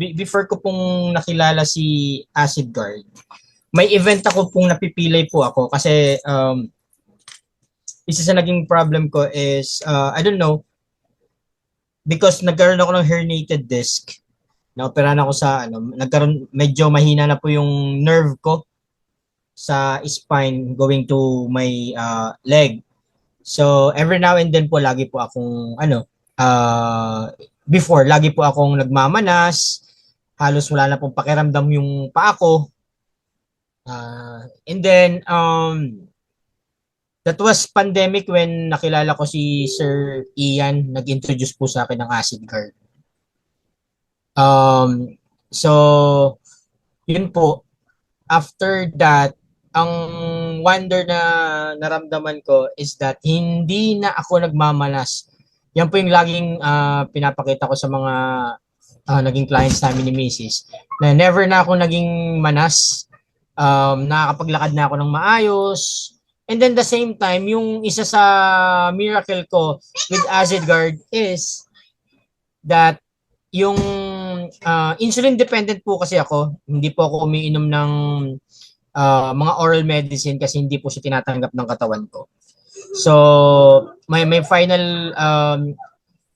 before ko pong nakilala si Acid Guard, may event ako pong napipilay po ako kasi isa sa naging problem ko is, I don't know, because nagkaroon ako ng herniated disc. Naoperahan ako sa, medyo mahina na po yung nerve ko sa spine going to my leg. So, every now and then po, lagi po akong, before, lagi po akong nagmamanas, halos wala na pong pakiramdam yung paa ko. And then, that was pandemic when nakilala ko si Sir Ian, nag-introduce po sa akin ng Acid Guard. So, yun po, after that, ang wonder na naramdaman ko is that hindi na ako nagmamanas. Yan po yung laging pinapakita ko sa mga naging clients namin ni Mrs. Na never na ako naging manas. Nakakapaglakad na ako ng maayos. And then the same time, yung isa sa miracle ko with Acid Guard is that yung insulin dependent po kasi ako. Hindi po ako umiinom ng mga oral medicine kasi hindi po siya tinatanggap ng katawan ko. So, may final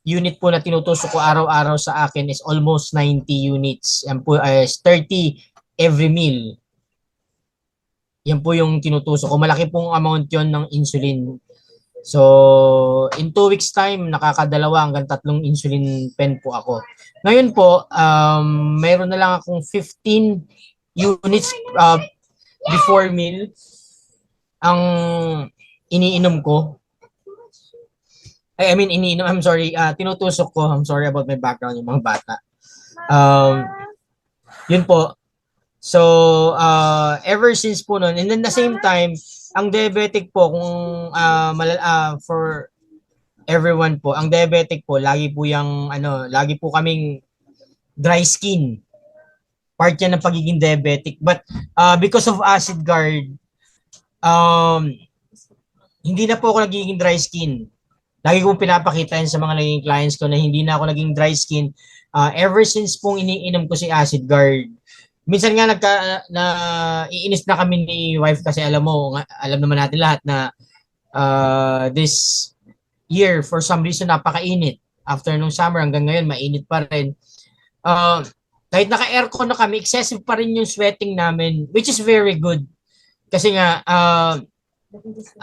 unit po na tinutusok ko araw-araw sa akin is almost 90 units. Yan po is 30 every meal. Yan po yung tinutusok ko. Malaki pong amount yon ng insulin. So, in 2 weeks time, nakakadalawa hanggang 3 insulin pen po ako. Ngayon po, mayroon na lang akong 15 units before meal ang iniinom ko. Tinutusok ko. I'm sorry about my background, yung mga bata. Yun po. So, ever since po noon, and then the same time, ang diabetic po, kung for everyone po, ang diabetic po, lagi po kaming dry skin. Part yan ng pagiging diabetic. But because of Acid Guard, hindi na po ako nagiging dry skin. Lagi kong pinapakita yan sa mga naging clients ko na hindi na ako naging dry skin. Ever since pong iniinom ko si Acid Guard, minsan nga iinis na kami ni wife kasi alam naman natin lahat na this year, for some reason, napakainit. After nung summer hanggang ngayon, mainit pa rin. Kahit naka-aircon na kami, excessive pa rin yung sweating namin, which is very good. Kasi nga,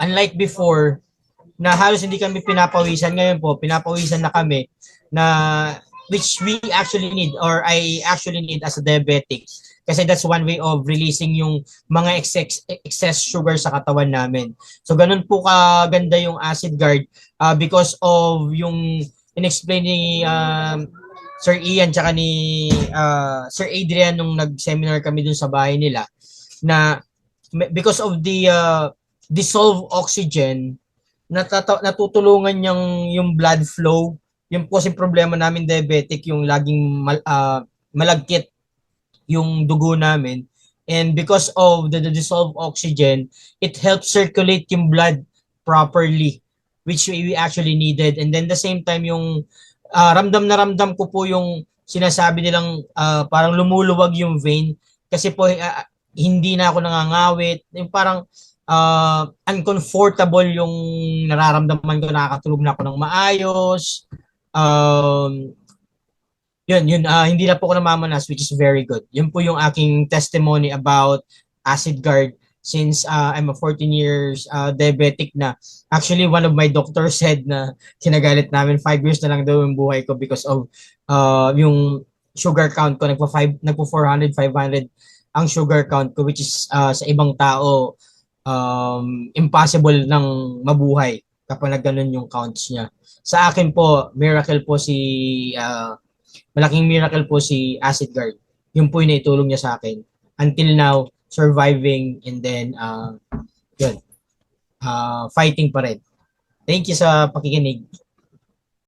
unlike before, na halos hindi kami pinapawisan, ngayon po, pinapawisan na kami, na which we actually need, or I actually need as a diabetic. Kasi that's one way of releasing yung mga excess sugar sa katawan namin. So, ganun po kaganda yung Acid Guard because of yung in-explain ni Sir Ian tsaka ni Sir Adrian nung nag-seminar kami dun sa bahay nila na because of the dissolved oxygen natutulungan yung blood flow. Yung po kasing problema namin diabetic, yung laging malagkit yung dugo namin. And because of the dissolved oxygen, it helps circulate yung blood properly, which we actually needed. And then the same time, yung ramdam na ramdam ko po yung sinasabi nilang parang lumuluwag yung vein. Kasi po hindi na ako nangangawit. Yung parang uncomfortable yung nararamdaman ko, nakakatulog na ako ng maayos. Hindi na po ako namamanas, which is very good. Yun po yung aking testimony about Acid Guard since I'm a 14 years diabetic na. Actually, one of my doctors said na kinagalit namin 5 years na lang daw yung buhay ko because of yung sugar count ko. Nagpo 400, 500 ang sugar count ko, which is sa ibang tao impossible ng mabuhay kapag ganun yung counts niya. Sa akin po, malaking miracle po si Acid Guard. Yun po yung naitulong niya sa akin. Until now, surviving and then fighting pa rin. Thank you sa pakikinig.